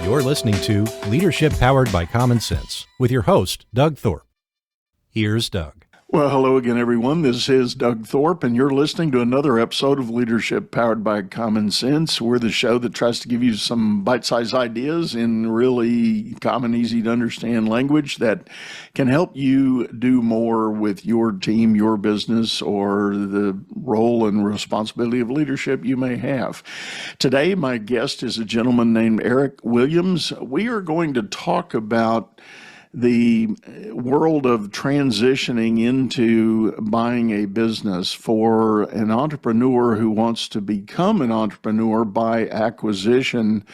You're listening to Leadership Powered by Common Sense with your host, Doug Thorpe. Here's Doug. Well, hello again, everyone. This is Doug Thorpe, and you're listening to another episode of Leadership Powered by Common Sense. We're the show that tries to give you some bite-sized ideas in really common, easy-to-understand language that can help you do more with your team, your business, or the role and responsibility of leadership you may have. Today, my guest is a gentleman named Eric Williams. We are going to talk about the world of transitioning into buying a business for an entrepreneur who wants to become an entrepreneur by acquisition.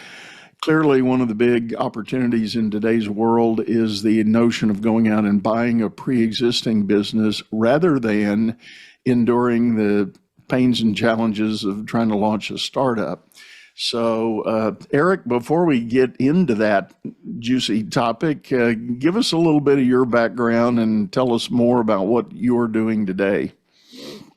Clearly, one of the big opportunities in today's world is the notion of going out and buying a pre-existing business rather than enduring the pains and challenges of trying to launch a startup. So, Eric, before we get into that juicy topic, give us a little bit of your background and tell us more about what you're doing today.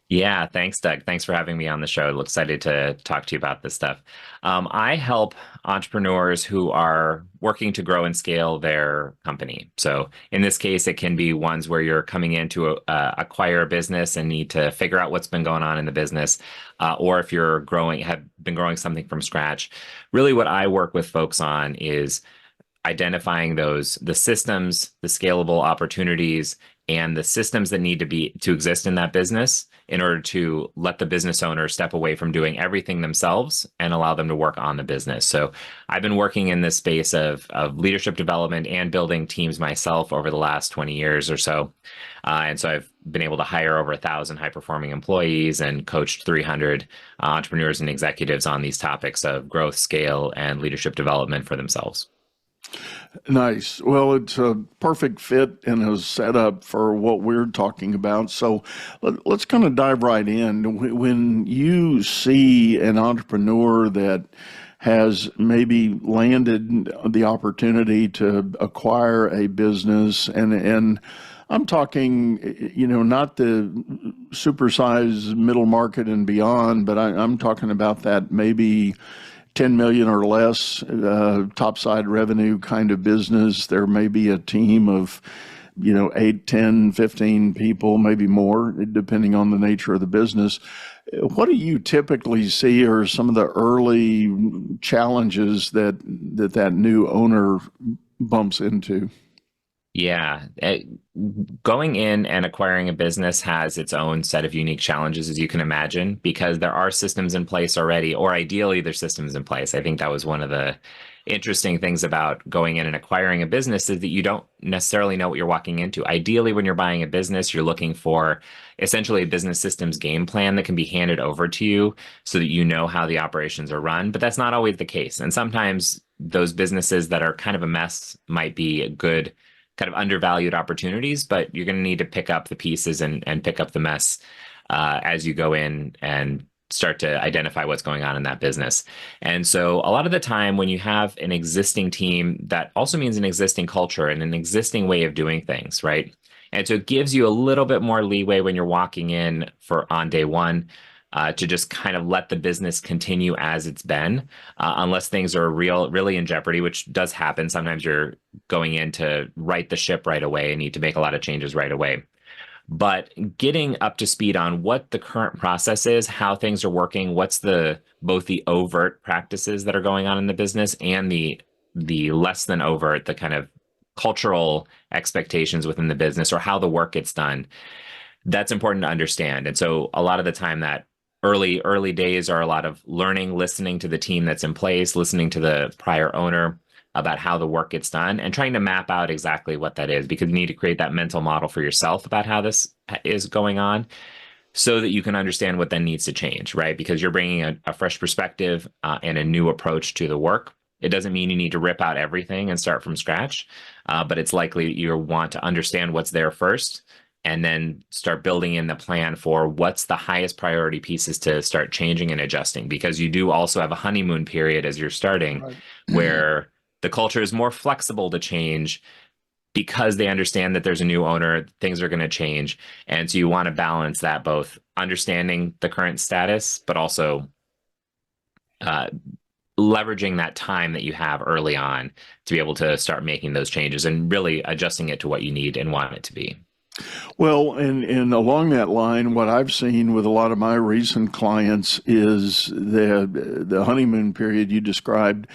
Yeah, thanks, Doug. Thanks for having me on the show. I'm excited to talk to you about this stuff. I help entrepreneurs who are working to grow and scale their company. So in this case, it can be ones where you're coming in to acquire a business and need to figure out what's been going on in the business, or if you're have been growing something from scratch. Really, what I work with folks on is identifying the systems, the scalable opportunities, and the systems that need to exist in that business in order to let the business owner step away from doing everything themselves and allow them to work on the business. So I've been working in this space of leadership development and building teams myself over the last 20 years or so. And so I've been able to hire over 1,000 high-performing employees and coached 300 entrepreneurs and executives on these topics of growth, scale, and leadership development for themselves. Nice. Well, it's a perfect fit and a setup for what we're talking about. So let's kind of dive right in. When you see an entrepreneur that has maybe landed the opportunity to acquire a business, and I'm talking, not the supersized middle market and beyond, but I'm talking about that maybe 10 million or less topside revenue kind of business. There may be a team of 8, 10, 15 people, maybe more, depending on the nature of the business. What do you typically see are some of the early challenges that new owner bumps into? Yeah. Going in and acquiring a business has its own set of unique challenges, as you can imagine, because there are systems in place already, or ideally there's systems in place. I think that was one of the interesting things about going in and acquiring a business is that you don't necessarily know what you're walking into. Ideally, when you're buying a business, you're looking for essentially a business systems game plan that can be handed over to you so that you know how the operations are run, but that's not always the case. And sometimes those businesses that are kind of a mess might be a good kind of undervalued opportunities, but you're going to need to pick up the pieces and pick up the mess as you go in and start to identify what's going on in that business. And so a lot of the time when you have an existing team, that also means an existing culture and an existing way of doing things, right? And so it gives you a little bit more leeway when you're walking in on day one to just kind of let the business continue as it's been, unless things are really in jeopardy, which does happen. Sometimes you're going in to right the ship right away and need to make a lot of changes right away. But getting up to speed on what the current process is, how things are working, what's both the overt practices that are going on in the business and the less than overt, the kind of cultural expectations within the business or how the work gets done, that's important to understand. And so a lot of the time that early days are a lot of learning, listening to the team that's in place, listening to the prior owner about how the work gets done and trying to map out exactly what that is, because you need to create that mental model for yourself about how this is going on so that you can understand what then needs to change, right? Because you're bringing a fresh perspective and a new approach to the work. It doesn't mean you need to rip out everything and start from scratch, but it's likely you want to understand what's there first and then start building in the plan for what's the highest priority pieces to start changing and adjusting, because you do also have a honeymoon period as you're starting, right, where the culture is more flexible to change because they understand that there's a new owner, things are going to change. And so you want to balance that, both understanding the current status, but also leveraging that time that you have early on to be able to start making those changes and really adjusting it to what you need and want it to be. Well, and along that line, what I've seen with a lot of my recent clients is the honeymoon period you described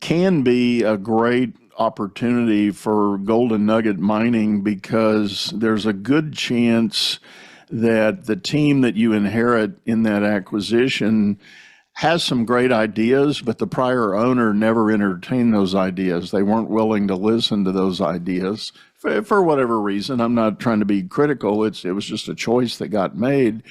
can be a great opportunity for golden nugget mining, because there's a good chance that the team that you inherit in that acquisition has some great ideas, but the prior owner never entertained those ideas. They weren't willing to listen to those ideas for whatever reason. I'm not trying to be critical. It was just a choice that got made.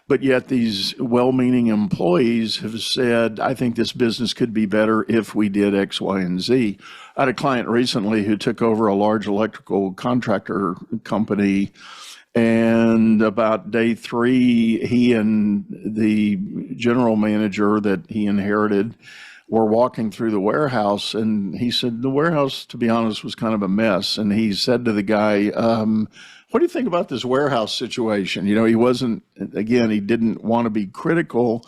But yet these well-meaning employees have said, I think this business could be better if we did X, Y, and Z. I had a client recently who took over a large electrical contractor company, and about day 3, he and the general manager that he inherited were walking through the warehouse, and he said the warehouse, to be honest, was kind of a mess. And he said to the guy, what do you think about this warehouse situation? He wasn't, again, he didn't want to be critical.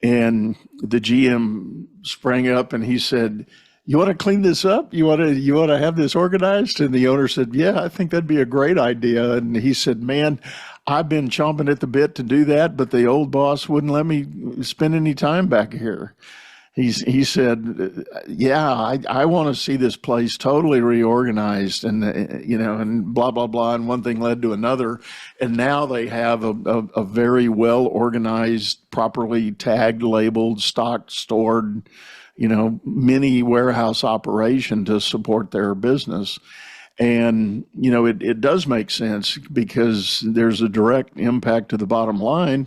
And the GM sprang up and he said, you want to clean this up? You want to have this organized? And the owner said, yeah, I think that'd be a great idea. And he said, man, I've been chomping at the bit to do that, but the old boss wouldn't let me spend any time back here. He said, yeah, I want to see this place totally reorganized, and and blah, blah, blah. And one thing led to another. And now they have a very well organized, properly tagged, labeled, stocked, stored, mini warehouse operation to support their business. And, it does make sense, because there's a direct impact to the bottom line.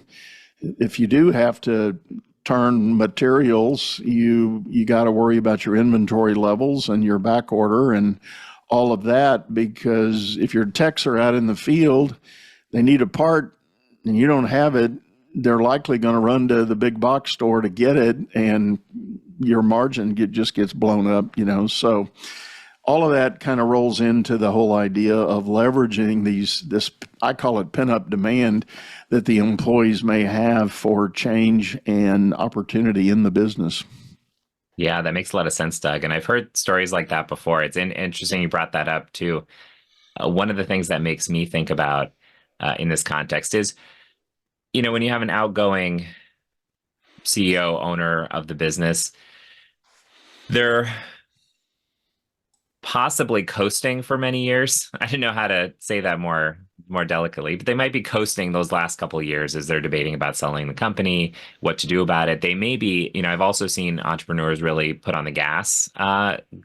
If you do have to turn materials, you got to worry about your inventory levels and your back order and all of that, because if your techs are out in the field, they need a part and you don't have it, they're likely going to run to the big box store to get it, and your margin just gets blown up, So all of that kind of rolls into the whole idea of leveraging this, I call it pent-up demand, that the employees may have for change and opportunity in the business. Yeah, that makes a lot of sense, Doug. And I've heard stories like that before. It's interesting you brought that up too. One of the things that makes me think about in this context is, when you have an outgoing CEO, owner of the business, they're possibly coasting for many years. I don't know how to say that more delicately, but they might be coasting those last couple of years as they're debating about selling the company, what to do about it. They may be, I've also seen entrepreneurs really put on the gas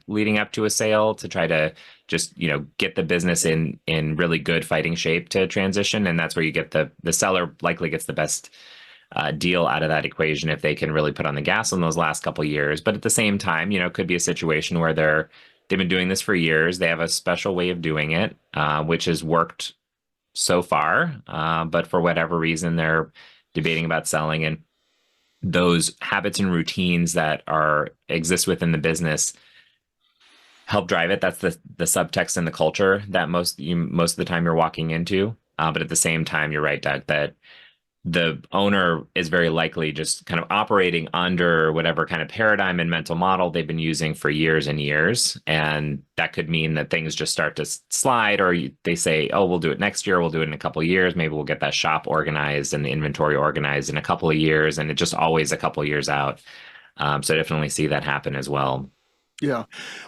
leading up to a sale to try to just, get the business in really good fighting shape to transition. And that's where you get the seller likely gets the best deal out of that equation if they can really put on the gas on those last couple of years. But at the same time, it could be a situation where they've been doing this for years. They have a special way of doing it, which has worked so far. But for whatever reason, they're debating about selling. And those habits and routines that exist within the business help drive it. That's the subtext in the culture that most of the time you're walking into. But at the same time, you're right, Doug, that the owner is very likely just kind of operating under whatever kind of paradigm and mental model they've been using for years and years. And that could mean that things just start to slide, or they say, oh, we'll do it next year. We'll do it in a couple of years. Maybe we'll get that shop organized and the inventory organized in a couple of years. And it's just always a couple of years out. So I definitely see that happen as well. Yeah.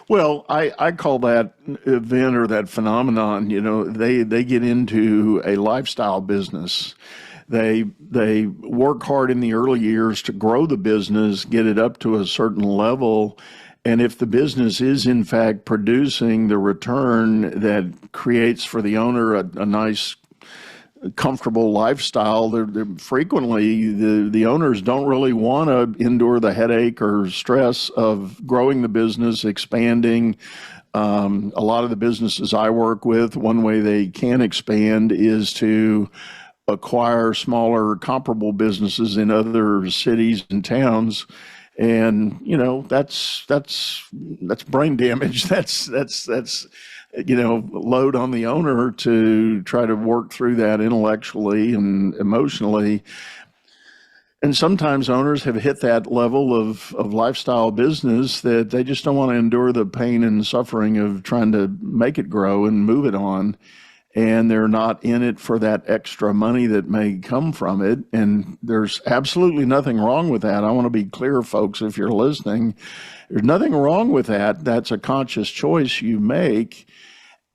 Well, I call that event or that phenomenon, they get into a lifestyle business. They work hard in the early years to grow the business, get it up to a certain level. And if the business is in fact producing the return that creates for the owner a nice, comfortable lifestyle, they're frequently the owners don't really want to endure the headache or stress of growing the business, expanding. A lot of the businesses I work with, one way they can expand is to acquire smaller comparable businesses in other cities and towns. And, that's brain damage. That's load on the owner to try to work through that intellectually and emotionally. And sometimes owners have hit that level of lifestyle business that they just don't want to endure the pain and suffering of trying to make it grow and move it on. And they're not in it for that extra money that may come from it. And there's absolutely nothing wrong with that. I want to be clear, folks, if you're listening, there's nothing wrong with that. That's a conscious choice you make.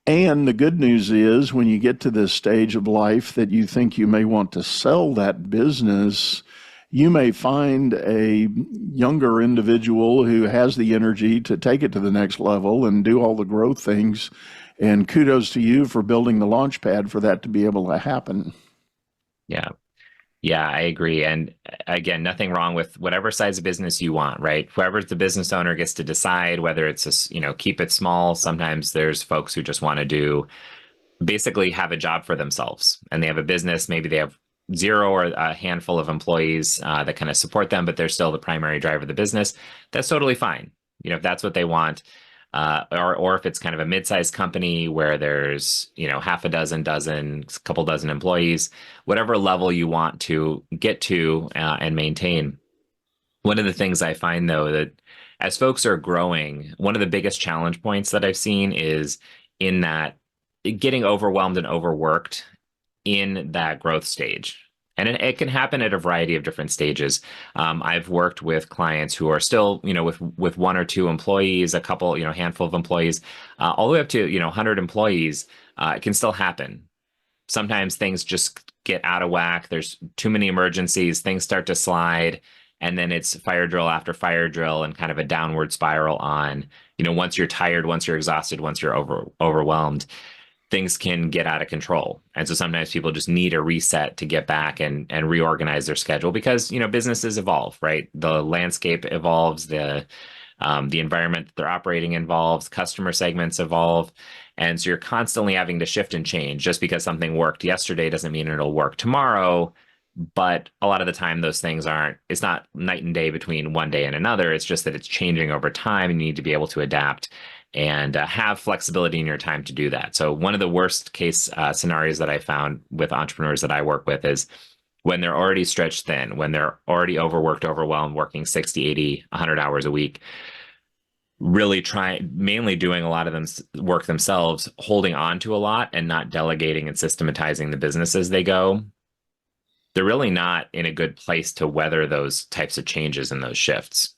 And the good news is when you get to this stage of life that you think you may want to sell that business, you may find a younger individual who has the energy to take it to the next level and do all the growth things. And kudos to you for building the launch pad for that to be able to happen. Yeah. Yeah, I agree. And again, nothing wrong with whatever size of business you want, right? Whoever's the business owner gets to decide whether it's keep it small. Sometimes there's folks who just want to do basically have a job for themselves and they have a business. Maybe they have zero or a handful of employees that kind of support them, but they're still the primary driver of the business. That's totally fine. If that's what they want. Or if it's kind of a mid-sized company where there's, half a dozen, couple dozen employees, whatever level you want to get to and maintain. One of the things I find, though, that as folks are growing, one of the biggest challenge points that I've seen is in that getting overwhelmed and overworked in that growth stage. And it can happen at a variety of different stages. I've worked with clients who are still, with one or two employees, a couple, handful of employees, all the way up to, 100 employees. It can still happen. Sometimes things just get out of whack. There's too many emergencies. Things start to slide. And then it's fire drill after fire drill and kind of a downward spiral on, once you're tired, once you're exhausted, once you're overwhelmed, things can get out of control. And so sometimes people just need a reset to get back and reorganize their schedule because, businesses evolve, right? The landscape evolves, the environment that they're operating evolves, customer segments evolve. And so you're constantly having to shift and change. Just because something worked yesterday doesn't mean it'll work tomorrow. But a lot of the time, those things it's not night and day between one day and another. It's just that it's changing over time and you need to be able to adapt and have flexibility in your time to do that. So one of the worst case scenarios that I found with entrepreneurs that I work with is when they're already stretched thin, when they're already overworked, overwhelmed, working 60, 80, 100 hours a week, really mainly doing a lot of them work themselves, holding on to a lot and not delegating and systematizing the business as they go. They're really not in a good place to weather those types of changes and those shifts.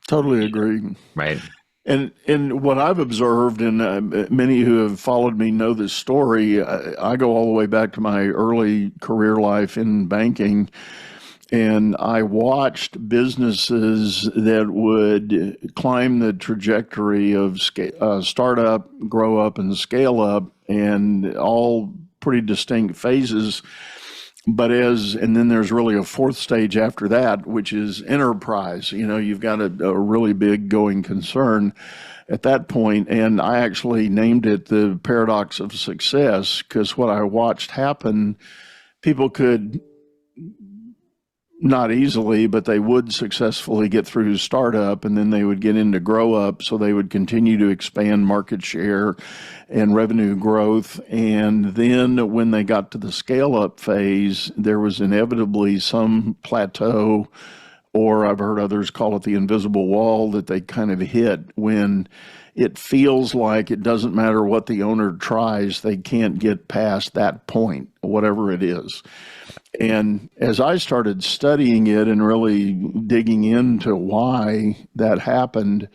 Totally agree. Right. And what I've observed, and many who have followed me know this story, I go all the way back to my early career life in banking, and I watched businesses that would climb the trajectory of startup, grow up, and scale up, and all pretty distinct phases. But and then there's really a fourth stage after that, which is enterprise. You've got a really big going concern at that point. And I actually named it the paradox of success because what I watched happen, people could not easily, but they would successfully get through startup and then they would get into grow up. So they would continue to expand market share and revenue growth. And then when they got to the scale up phase, there was inevitably some plateau, or I've heard others call it the invisible wall, that they kind of hit when it feels like it doesn't matter what the owner tries, they can't get past that point, whatever it is. And as I started studying it and really digging into why that happened,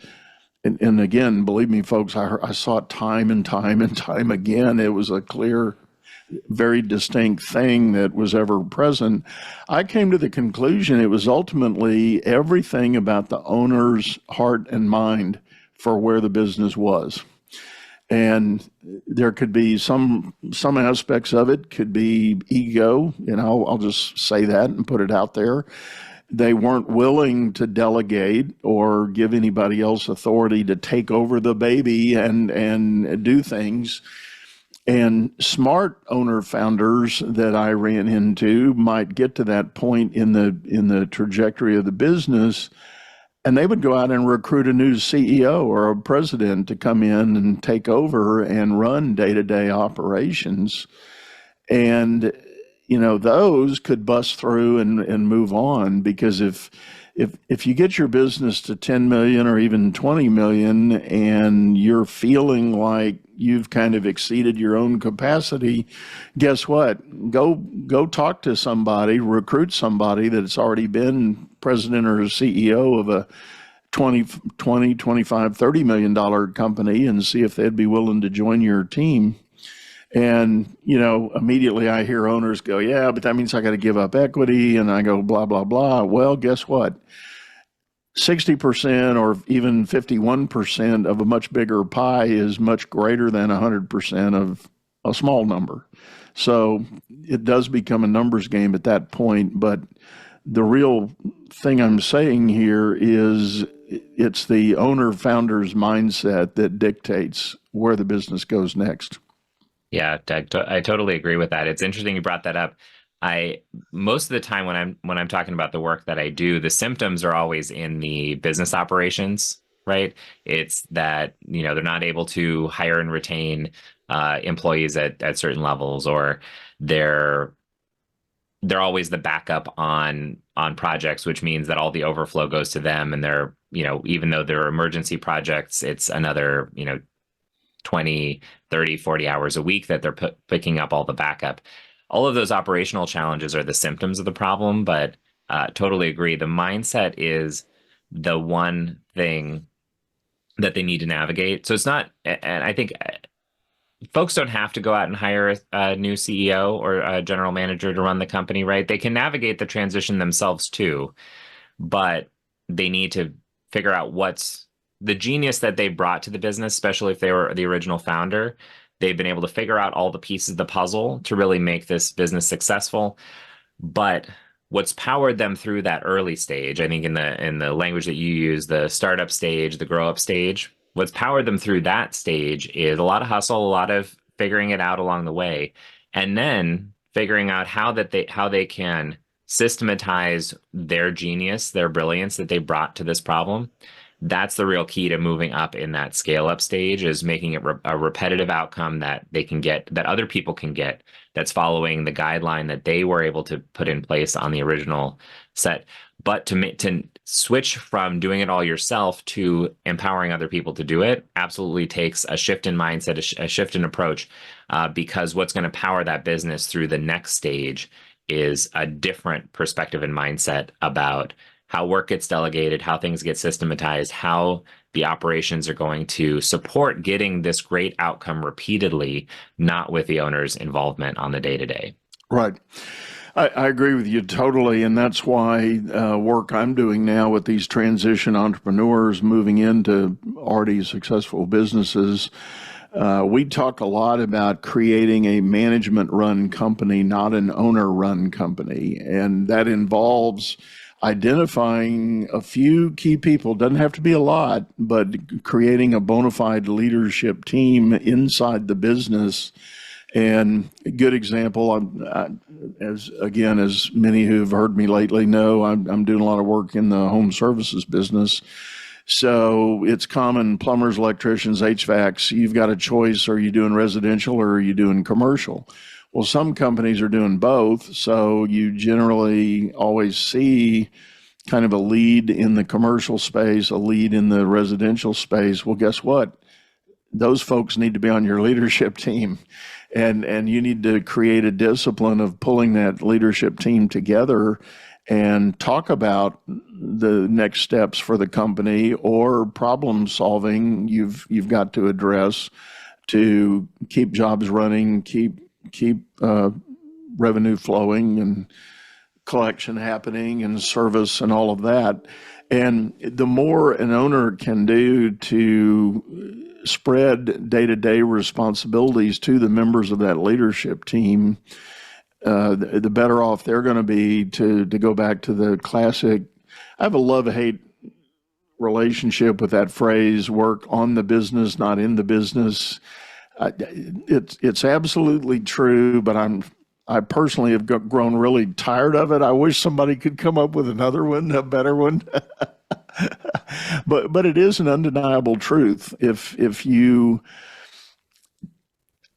and again, believe me, folks, I saw it time and time and time again. It was a clear, very distinct thing that was ever present. I came to the conclusion it was ultimately everything about the owner's heart and mind for where the business was. And there could be some aspects of it could be ego, I'll just say that and put it out there. They weren't willing to delegate or give anybody else authority to take over the baby and do things. And smart owner founders that I ran into might get to that point in the trajectory of the business, and they would go out and recruit a new CEO or a president to come in and take over and run day-to-day operations. And those could bust through and move on, because if you get your business to 10 million or even 20 million and you're feeling like you've kind of exceeded your own capacity, guess what? Go talk to somebody, recruit somebody that's already been president or CEO of a 25, $30 million company and see if they'd be willing to join your team. And, immediately I hear owners go, yeah, but that means I got to give up equity. And I go, blah, blah, blah. Well, guess what? 60% or even 51% of a much bigger pie is much greater than 100% of a small number. So it does become a numbers game at that point. But the real thing I'm saying here is it's the owner founder's mindset that dictates where the business goes next. Yeah, Doug, I totally agree with that. It's interesting you brought that up. Most of the time when I'm talking about the work that I do, the symptoms are always in the business operations, right? It's that, they're not able to hire and retain employees at certain levels, or they're always the backup on projects, which means that all the overflow goes to them, and they're, even though they're emergency projects, it's another, 20, 30, 40 hours a week that they're picking up all the backup. All of those operational challenges are the symptoms of the problem, but totally agree. The mindset is the one thing that they need to navigate. So it's not, and I think folks don't have to go out and hire a new CEO or a general manager to run the company, right? They can navigate the transition themselves too, but they need to figure out what's the genius that they brought to the business, especially if they were the original founder. They've been able to figure out all the pieces of the puzzle to really make this business successful. But what's powered them through that early stage, I think in the language that you use, the startup stage, the grow up stage, what's powered them through that stage is a lot of hustle, a lot of figuring it out along the way, and then figuring out how they can systematize their genius, their brilliance that they brought to this problem. That's the real key to moving up in that scale up stage, is making it a repetitive outcome that they can get, that other people can get, that's following the guideline that they were able to put in place on the original set. But to switch from doing it all yourself to empowering other people to do it absolutely takes a shift in mindset, a shift in approach, because what's going to power that business through the next stage is a different perspective and mindset about how work gets delegated, how things get systematized, how the operations are going to support getting this great outcome repeatedly, not with the owner's involvement on the day-to-day. Right. I agree with you totally, and that's why work I'm doing now with these transition entrepreneurs moving into already successful businesses, we talk a lot about creating a management-run company, not an owner-run company, and that involves identifying a few key people. Doesn't have to be a lot, but creating a bona fide leadership team inside the business. And a good example, as many who have heard me lately know, I'm doing a lot of work in the home services business. So it's common, plumbers, electricians, HVACs, you've got a choice. Are you doing residential or are you doing commercial? Well, some companies are doing both, so you generally always see kind of a lead in the commercial space, a lead in the residential space. Well, guess what? Those folks need to be on your leadership team, and you need to create a discipline of pulling that leadership team together and talk about the next steps for the company or problem solving you've got to address to keep jobs running, keep revenue flowing and collection happening and service and all of that. And the more an owner can do to spread day-to-day responsibilities to the members of that leadership team, the better off they're going to be. To go back to the classic, I have a love-hate relationship with that phrase, work on the business, not in the business. It's absolutely true, but I personally have grown really tired of it. I wish somebody could come up with another one, a better one. But it is an undeniable truth. If you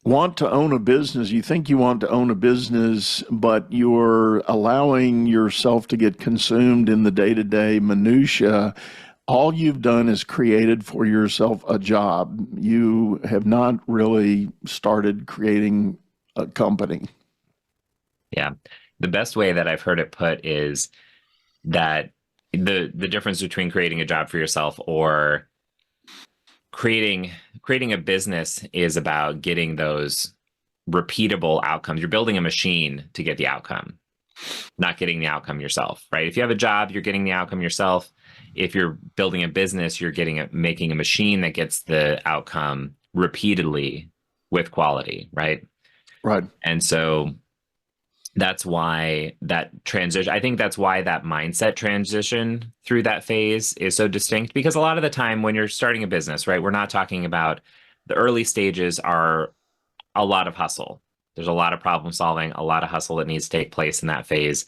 want to own a business, you think you want to own a business, but you're allowing yourself to get consumed in the day-to-day minutia. All you've done is created for yourself a job. You have not really started creating a company. Yeah. The best way that I've heard it put is that the difference between creating a job for yourself or creating a business is about getting those repeatable outcomes. You're building a machine to get the outcome, not getting the outcome yourself, right? If you have a job, you're getting the outcome yourself. If you're building a business, you're making a machine that gets the outcome repeatedly with quality, right? Right. And so that's why that transition, I think that's why that mindset transition through that phase is so distinct, because a lot of the time when you're starting a business, right, we're not talking about the early stages are a lot of hustle. There's a lot of problem solving, a lot of hustle that needs to take place in that phase.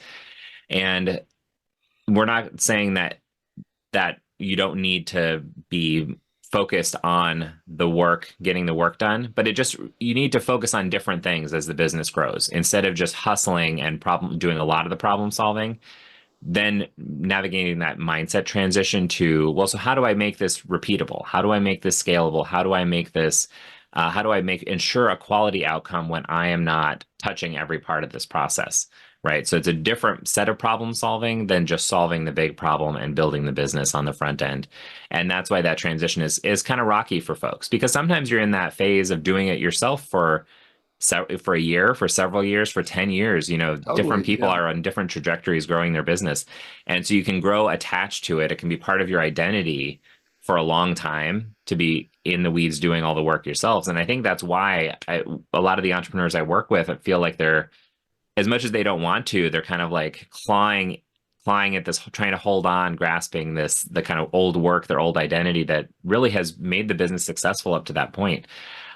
And we're not saying that you don't need to be focused on the work, getting the work done, but you need to focus on different things as the business grows instead of just hustling and doing a lot of the problem solving. Then navigating that mindset transition to, well, so how do I make this repeatable? How do I make this scalable? How do I make this how do I ensure a quality outcome when I am not touching every part of this process, right? So it's a different set of problem solving than just solving the big problem and building the business on the front end. And that's why that transition is kind of rocky for folks, because sometimes you're in that phase of doing it yourself for a year, for several years, for 10 years. Different Totally. people Yeah. are on different trajectories growing their business. And so you can grow attached to it. It can be part of your identity for a long time to be in the weeds doing all the work yourselves. And I think that's why a lot of the entrepreneurs I work with, I feel like they're, as much as they don't want to, they're kind of like clawing at this, trying to hold on, grasping the kind of old work, their old identity that really has made the business successful up to that point.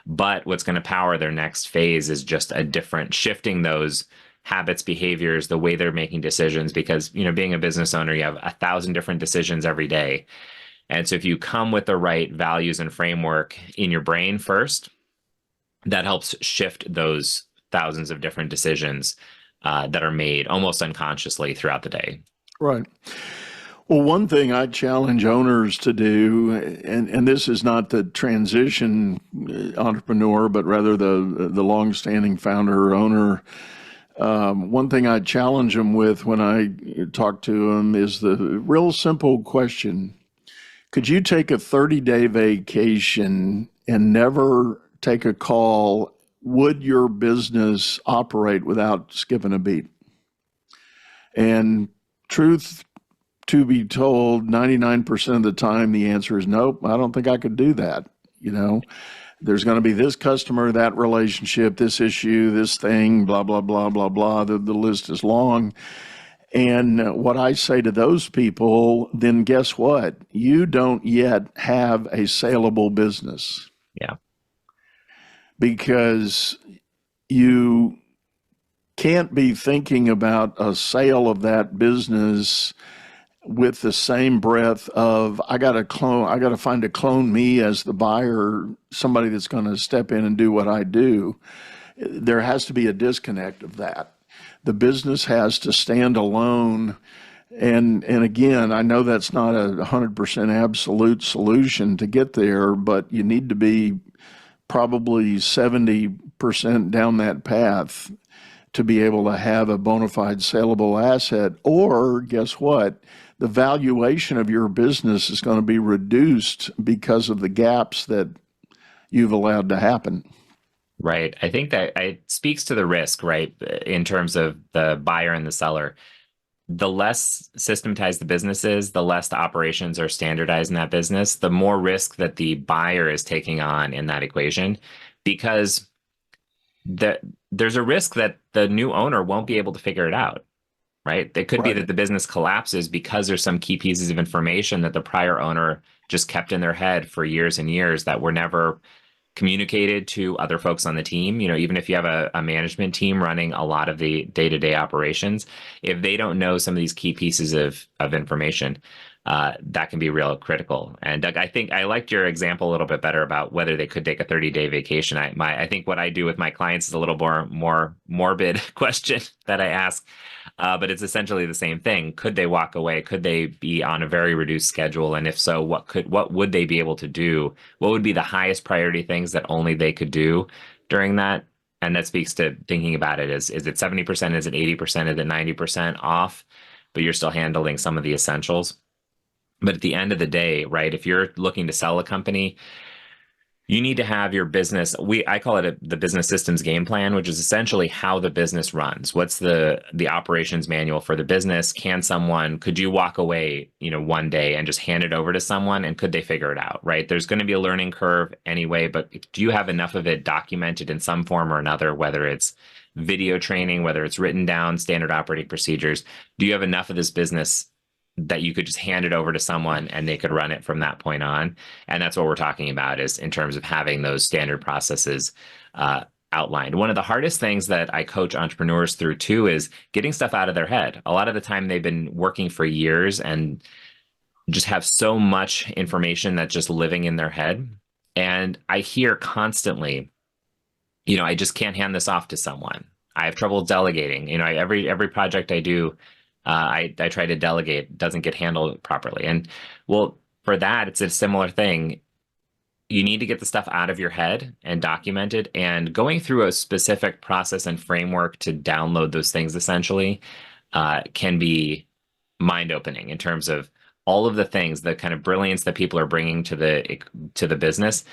But what's going to power their next phase is just a different shifting those habits, behaviors, the way they're making decisions. Because, being a business owner, you have 1,000 different decisions every day. And so if you come with the right values and framework in your brain first, that helps shift those thousands of different decisions that are made almost unconsciously throughout the day. Right. Well, one thing I challenge owners to do, and this is not the transition entrepreneur, but rather the longstanding founder or owner. One thing I challenge them with when I talk to them is the real simple question: could you take a 30-day vacation and never take a call? Would your business operate without skipping a beat? And truth to be told, 99% of the time, the answer is nope, I don't think I could do that. There's going to be this customer, that relationship, this issue, this thing, blah, blah, blah, blah, blah. The list is long. And what I say to those people, then guess what? You don't yet have a saleable business. Yeah. Because you can't be thinking about a sale of that business with the same breath of I got to find a clone me as the buyer, somebody that's going to step in and do what I do. There has to be a disconnect of that. The business has to stand alone. And again, I know that's not a 100% absolute solution to get there, but you need to be probably 70% down that path to be able to have a bona fide saleable asset. Or guess what? The valuation of your business is going to be reduced because of the gaps that you've allowed to happen. Right. I think that it speaks to the risk, right? In terms of the buyer and the seller. The less systematized the business is, the less the operations are standardized in that business, the more risk that the buyer is taking on in that equation, because there's a risk that the new owner won't be able to figure it out, right? It could be Right. that the business collapses because there's some key pieces of information that the prior owner just kept in their head for years and years that were never communicated to other folks on the team. Even if you have a management team running a lot of the day-to-day operations, if they don't know some of these key pieces of information, that can be real critical. And Doug, I think I liked your example a little bit better about whether they could take a 30-day vacation. I think what I do with my clients is a little more morbid question that I ask, but it's essentially the same thing. Could they walk away? Could they be on a very reduced schedule? And if so, what would they be able to do? What would be the highest priority things that only they could do during that? And that speaks to thinking about it. Is it 70%? Is it 80%? Is it 90% off? But you're still handling some of the essentials. But at the end of the day, right, if you're looking to sell a company, you need to have your business. I call it the business systems game plan, which is essentially how the business runs. What's the operations manual for the business? Could you walk away, one day and just hand it over to someone, and could they figure it out, right? There's going to be a learning curve anyway, but do you have enough of it documented in some form or another, whether it's video training, whether it's written down standard operating procedures? Do you have enough of this business that you could just hand it over to someone and they could run it from that point on? And that's what we're talking about, is in terms of having those standard processes outlined. One of the hardest things that I coach entrepreneurs through too is getting stuff out of their head. A lot of the time they've been working for years and just have so much information that's just living in their head. And I hear constantly, I just can't hand this off to someone. I have trouble delegating. Every project I do, I try to delegate, it doesn't get handled properly. And well, for that, it's a similar thing. You need to get the stuff out of your head and document it, and going through a specific process and framework to download those things essentially can be mind-opening in terms of all of the things, the kind of brilliance that people are bringing to the business,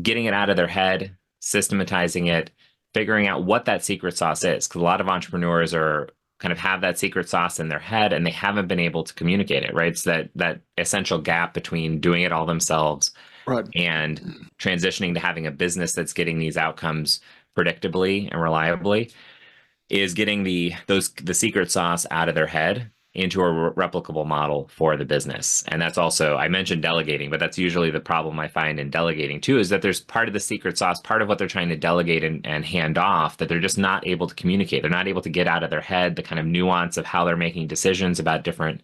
getting it out of their head, systematizing it, figuring out what that secret sauce is. Because a lot of entrepreneurs are kind of have that secret sauce in their head and they haven't been able to communicate it, right? It's that essential gap between doing it all themselves, Right. and transitioning to having a business that's getting these outcomes predictably and reliably, is getting the secret sauce out of their head into a replicable model for the business. And that's also, I mentioned delegating, but that's usually the problem I find in delegating too, is that there's part of the secret sauce, part of what they're trying to delegate and hand off, that they're just not able to communicate. They're not able to get out of their head the kind of nuance of how they're making decisions about different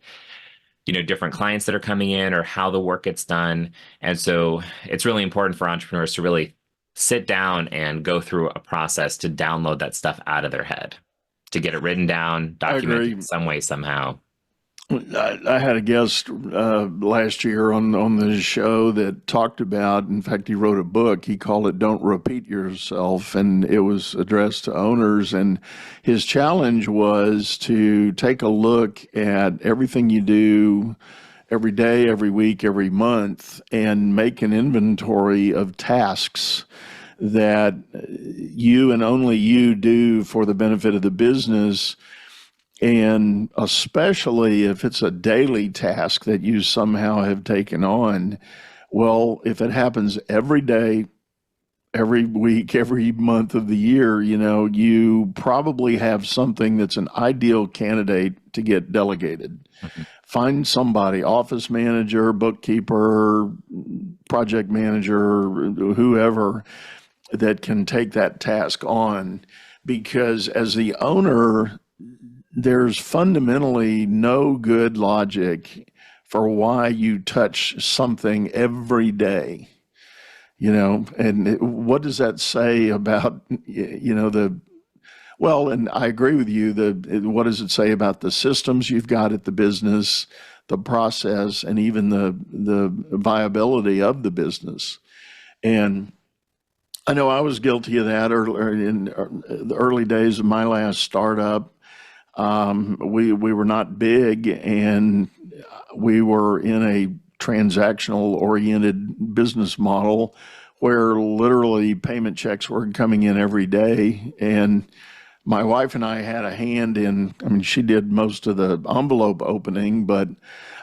clients that are coming in, or how the work gets done. And so it's really important for entrepreneurs to really sit down and go through a process to download that stuff out of their head, to get it written down, documented in some way, somehow. I had a guest last year on the show that talked about, in fact, he wrote a book. He called it Don't Repeat Yourself, and it was addressed to owners. And his challenge was to take a look at everything you do every day, every week, every month, and make an inventory of tasks that you and only you do for the benefit of the business. And especially if it's a daily task that you somehow have taken on, well, if it happens every day, every week, every month of the year, you probably have something that's an ideal candidate to get delegated. Mhm. Find somebody, office manager, bookkeeper, project manager, whoever, that can take that task on. Because as the owner, there's fundamentally no good logic for why you touch something every day, and what does that say about, and I agree with you, what does it say about the systems you've got at the business, the process, and even the viability of the business? And I know I was guilty of that in the early days of my last startup. We were not big, and we were in a transactional oriented business model where literally payment checks were coming in every day. And my wife and I had a hand in, she did most of the envelope opening, but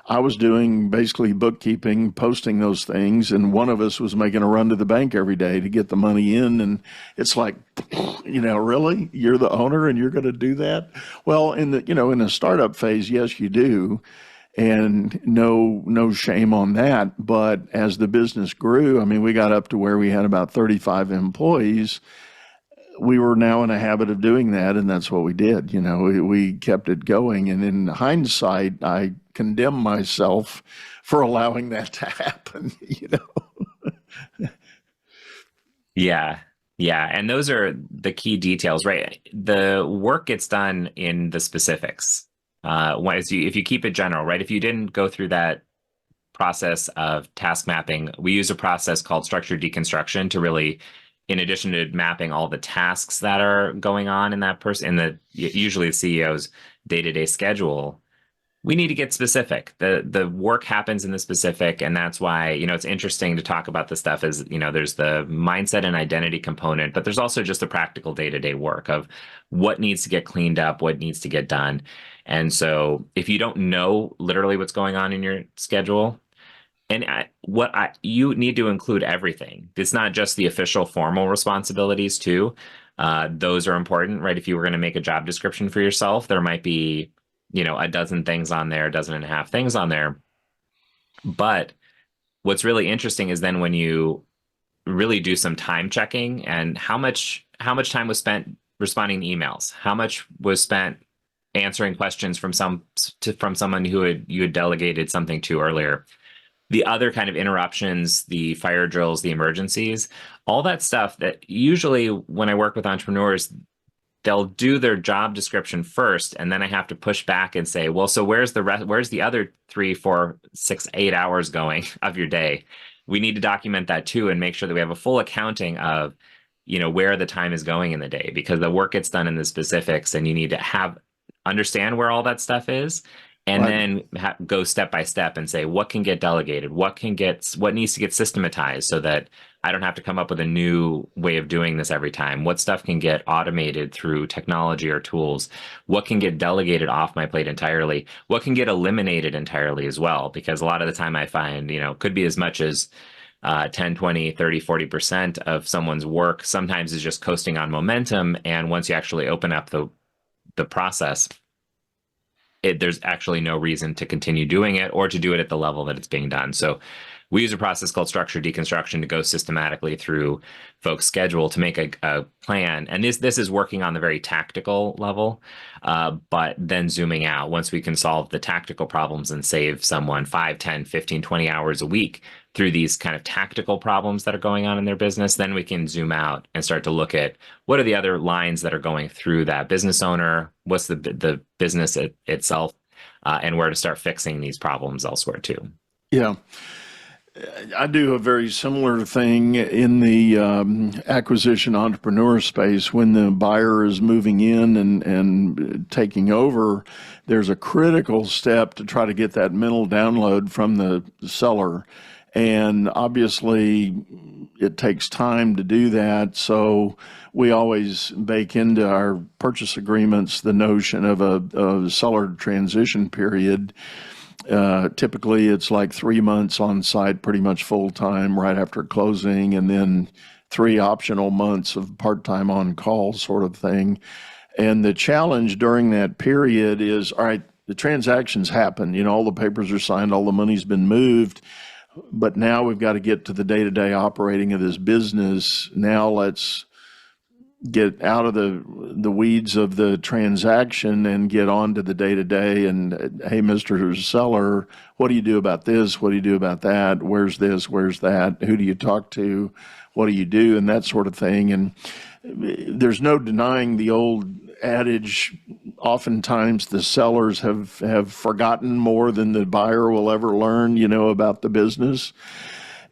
I was doing basically bookkeeping, posting those things, and one of us was making a run to the bank every day to get the money in. And it's like, really? You're the owner and you're going to do that? Well, in the startup phase, yes, you do. And no shame on that. But as the business grew, we got up to where we had about 35 employees. we were now in a habit of doing that, and that's what we did. We kept it going. And in hindsight, I condemn myself for allowing that to happen. Yeah. Yeah. And those are the key details, right? The work gets done in the specifics. If you keep it general, right? If you didn't go through that process of task mapping, we use a process called structured deconstruction to really, in addition to mapping all the tasks that are going on in that person, in usually the CEO's day-to-day schedule, we need to get specific. The work happens in the specific, and that's why, it's interesting to talk about this stuff. Is, there's the mindset and identity component, but there's also just the practical day-to-day work of what needs to get cleaned up, what needs to get done. And so if you don't know literally what's going on in your schedule, and you need to include everything. It's not just the official formal responsibilities too. Those are important, right? If you were going to make a job description for yourself, there might be, a dozen things on there, a dozen and a half things on there. But what's really interesting is then when you really do some time checking and how much time was spent responding to emails, how much was spent answering questions from someone you had delegated something to earlier, the other kind of interruptions, the fire drills, the emergencies, all that stuff that usually when I work with entrepreneurs, they'll do their job description first, and then I have to push back and say, well, so where's the rest? Where's the other 3, 4, 6, 8 hours going of your day? We need to document that too, and make sure that we have a full accounting of, where the time is going in the day, because the work gets done in the specifics, and you need to understand where all that stuff is, and Right. then go step by step and say what can get delegated, what needs to get systematized, so that I don't have to come up with a new way of doing this every time. What stuff can get automated through technology or tools? What can get delegated off my plate entirely? What can get eliminated entirely as well? Because a lot of the time I find, could be as much as 10, 20, 30, 40% of someone's work sometimes is just coasting on momentum. And once you actually open up the process, there's actually no reason to continue doing it or to do it at the level that it's being done. So we use a process called structured deconstruction to go systematically through folks' schedule to make a plan. And this is working on the very tactical level, but then zooming out. Once we can solve the tactical problems and save someone 5, 10, 15, 20 hours a week through these kind of tactical problems that are going on in their business, then we can zoom out and start to look at what are the other lines that are going through that business owner, what's the business itself, and where to start fixing these problems elsewhere too. Yeah. I do a very similar thing in the acquisition entrepreneur space. When the buyer is moving in and taking over, there's a critical step to try to get that mental download from the seller. And obviously, it takes time to do that. So we always bake into our purchase agreements the notion of a seller transition period. Typically, it's like 3 months on site, pretty much full time right after closing, and then 3 optional months of part time on call sort of thing. And the challenge during that period is, all right, the transactions happen, all the papers are signed, all the money's been moved, but now we've got to get to the day to day operating of this business. Now let's get out of the weeds of the transaction and get on to the day to day. And hey, Mr. Seller, what do you do about this? What do you do about that? Where's this? Where's that? Who do you talk to? What do you do? And that sort of thing. And there's no denying the old adage. Oftentimes the sellers have forgotten more than the buyer will ever learn, about the business.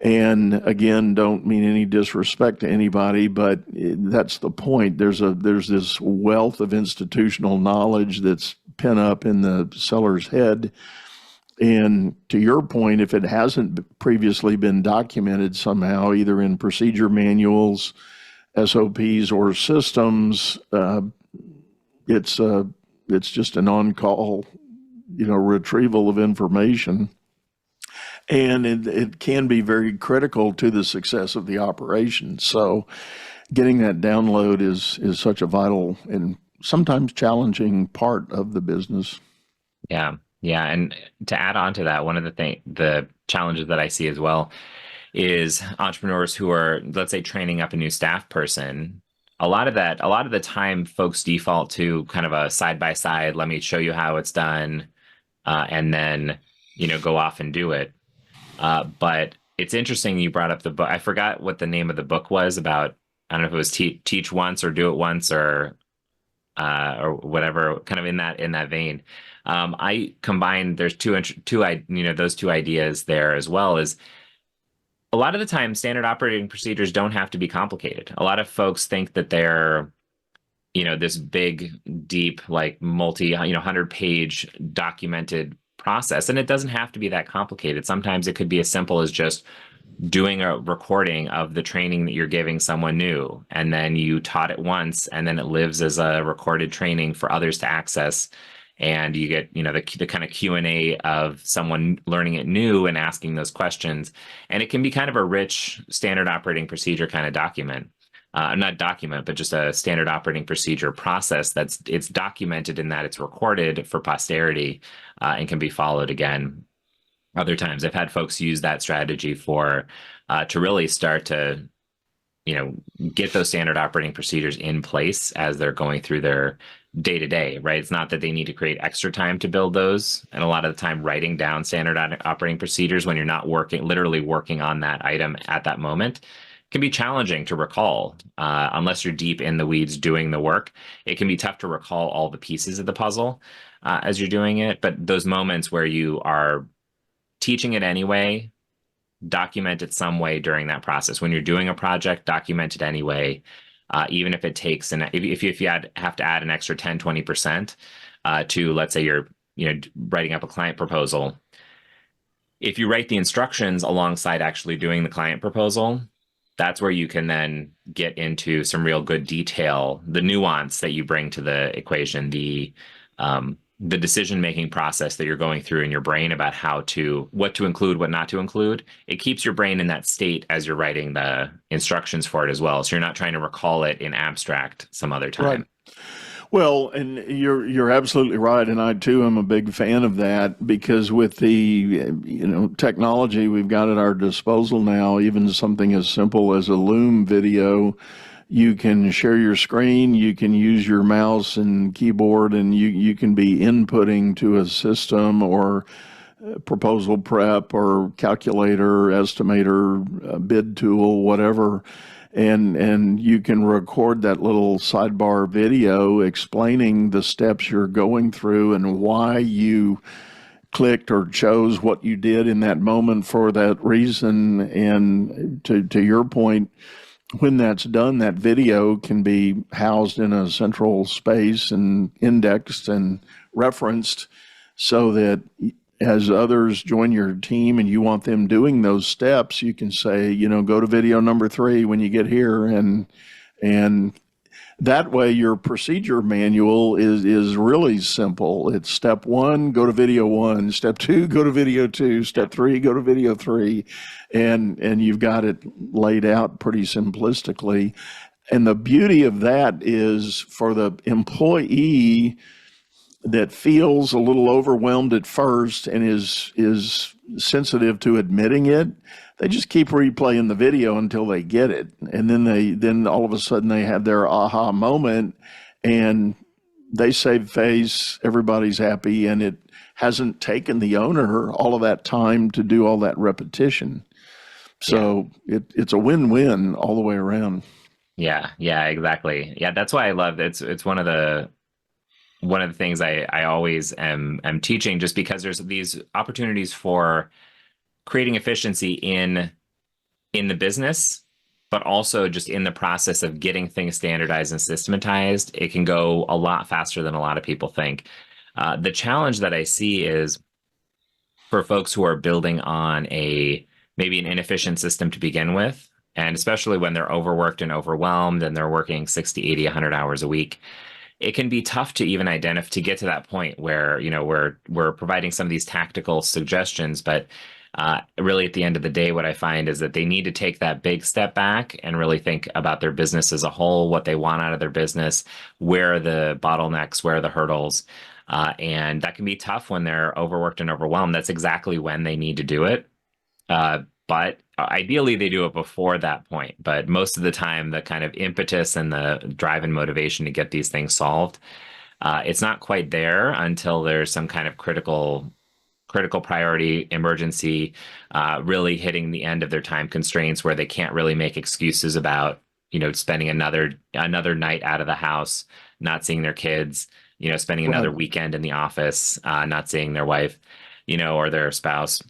And again, don't mean any disrespect to anybody, but that's the point. There's this wealth of institutional knowledge that's pent up in the seller's head. And to your point, if it hasn't previously been documented somehow, either in procedure manuals, SOPs, or systems, it's just an on-call, retrieval of information. And it can be very critical to the success of the operation. So getting that download is such a vital and sometimes challenging part of the business. Yeah. Yeah. And to add on to that, one of the challenges that I see as well is entrepreneurs who are, let's say, training up a new staff person. a lot of the time, folks default to kind of a side by side. Let me show you how it's done, and then go off and do it. But it's interesting you brought up the book. I forgot what the name of the book was about. I don't know if it was teach once or do it once or whatever, kind of in that vein. I combined there's those two ideas there as well as a lot of the time standard operating procedures don't have to be complicated. A lot of folks think that they're this big, deep, like multi 100-page documented process, and it doesn't have to be that complicated. Sometimes it could be as simple as just doing a recording of the training that you're giving someone new, and then you taught it once, and then it lives as a recorded training for others to access, and you get the kind of Q&A of someone learning it new and asking those questions, and it can be kind of a rich standard operating procedure kind of document. Not document, but just a standard operating procedure process it's documented in that it's recorded for posterity, and can be followed again other times. I've had folks use that strategy for to really start to get those standard operating procedures in place as they're going through their day to day, right? It's not that they need to create extra time to build those. And a lot of the time, writing down standard operating procedures when you're not literally working on that item at that moment can be challenging to recall, unless you're deep in the weeds doing the work. It can be tough to recall all the pieces of the puzzle as you're doing it. But those moments where you are teaching it anyway, document it some way during that process. When you're doing a project, document it anyway, even if it takes if you have to add an extra 10-20% to, let's say you're writing up a client proposal. If you write the instructions alongside actually doing the client proposal, that's where you can then get into some real good detail, the nuance that you bring to the equation, the decision-making process that you're going through in your brain about what to include, what not to include. It keeps your brain in that state as you're writing the instructions for it as well. So you're not trying to recall it in abstract some other time. Right. Well, and you're absolutely right, and I too am a big fan of that, because with the technology we've got at our disposal now, even something as simple as a Loom video, you can share your screen, you can use your mouse and keyboard, and you can be inputting to a system or proposal prep or calculator, estimator, bid tool, whatever. And you can record that little sidebar video explaining the steps you're going through and why you clicked or chose what you did in that moment for that reason. And to your point, when that's done, that video can be housed in a central space and indexed and referenced, so that as others join your team and you want them doing those steps, you can say, go to video number 3 when you get here. And that way your procedure manual is really simple. It's step 1, go to video 1, step 2, go to video 2, step 3, go to video 3. And you've got it laid out pretty simplistically. And the beauty of that is, for the employee that feels a little overwhelmed at first and is sensitive to admitting it, they just keep replaying the video until they get it. And then all of a sudden they have their aha moment and they save face, everybody's happy, and it hasn't taken the owner all of that time to do all that repetition. So it's a win-win all the way around. Yeah, exactly. Yeah, that's why I love it. It's one of the things I always am teaching, just because there's these opportunities for creating efficiency in the business, but also just in the process of getting things standardized and systematized. It can go a lot faster than a lot of people think. The challenge that I see is for folks who are building on maybe an inefficient system to begin with, and especially when they're overworked and overwhelmed and they're working 60, 80, 100 hours a week. It can be tough to even identify, to get to that point where we're providing some of these tactical suggestions, but really at the end of the day, what I find is that they need to take that big step back and really think about their business as a whole, what they want out of their business, where are the bottlenecks, where are the hurdles, and that can be tough when they're overworked and overwhelmed. That's exactly when they need to do it. But ideally they do it before that point, but most of the time the kind of impetus and the drive and motivation to get these things solved, it's not quite there until there's some kind of critical priority emergency, really hitting the end of their time constraints where they can't really make excuses about, spending another night out of the house, not seeing their kids, spending another weekend in the office, not seeing their wife, or their spouse.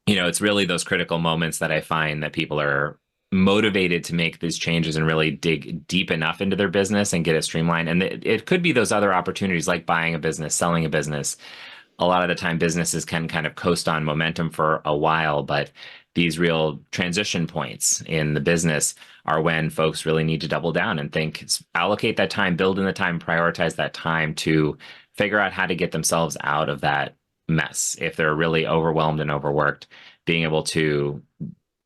It's really those critical moments that I find that people are motivated to make these changes and really dig deep enough into their business and get it streamlined. And it could be those other opportunities like buying a business, selling a business. A lot of the time businesses can kind of coast on momentum for a while, but these real transition points in the business are when folks really need to double down and think, allocate that time, build in the time, prioritize that time to figure out how to get themselves out of that mess. If they're really overwhelmed and overworked, being able to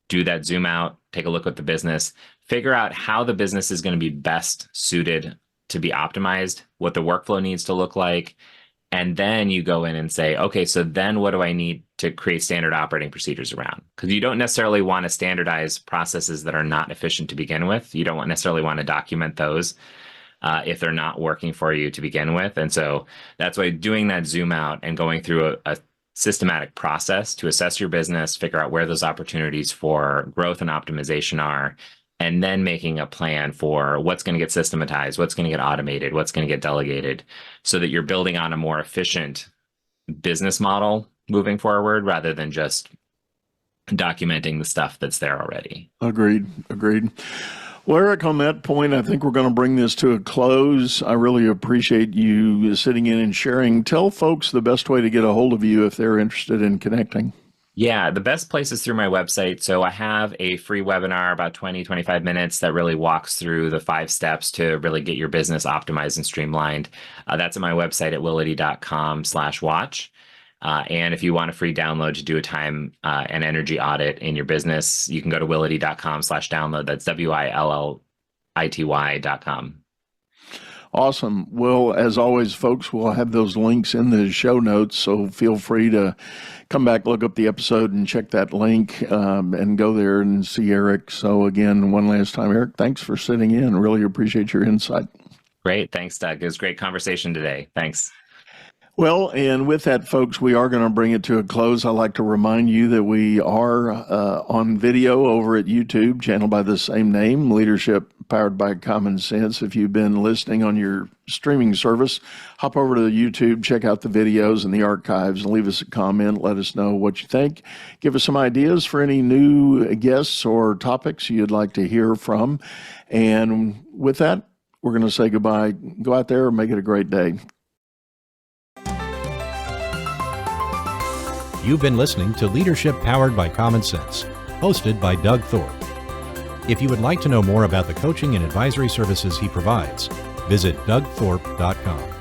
do that zoom out, take a look at the business, figure out how the business is going to be best suited to be optimized, what the workflow needs to look like. And then you go in and say, okay, so then what do I need to create standard operating procedures around? Because you don't necessarily want to standardize processes that are not efficient to begin with. You don't necessarily want to document those if they're not working for you to begin with. And so that's why doing that zoom out and going through a systematic process to assess your business, figure out where those opportunities for growth and optimization are, and then making a plan for what's going to get systematized, what's going to get automated, what's going to get delegated, so that you're building on a more efficient business model moving forward rather than just documenting the stuff that's there already. Agreed. Well, Eric, on that point, I think we're going to bring this to a close. I really appreciate you sitting in and sharing. Tell folks the best way to get a hold of you if they're interested in connecting. Yeah, the best place is through my website. So I have a free webinar, about 20-25 minutes, that really walks through the 5 steps to really get your business optimized and streamlined. That's at my website at willity.com/watch. And if you want a free download to do a time and energy audit in your business, you can go to willity.com/download. That's WILLITY.com. Awesome. Well, as always, folks, we'll have those links in the show notes, so feel free to come back, look up the episode, and check that link and go there and see Eric. So again, one last time, Eric, thanks for sitting in. Really appreciate your insight. Great. Thanks, Doug. It was a great conversation today. Thanks. Well, and with that, folks, we are going to bring it to a close. I'd like to remind you that we are on video over at YouTube, channel by the same name, Leadership Powered by Common Sense. If you've been listening on your streaming service, hop over to YouTube, check out the videos and the archives, and leave us a comment. Let us know what you think. Give us some ideas for any new guests or topics you'd like to hear from. And with that, we're going to say goodbye. Go out there and make it a great day. You've been listening to Leadership Powered by Common Sense, hosted by Doug Thorpe. If you would like to know more about the coaching and advisory services he provides, visit dougthorpe.com.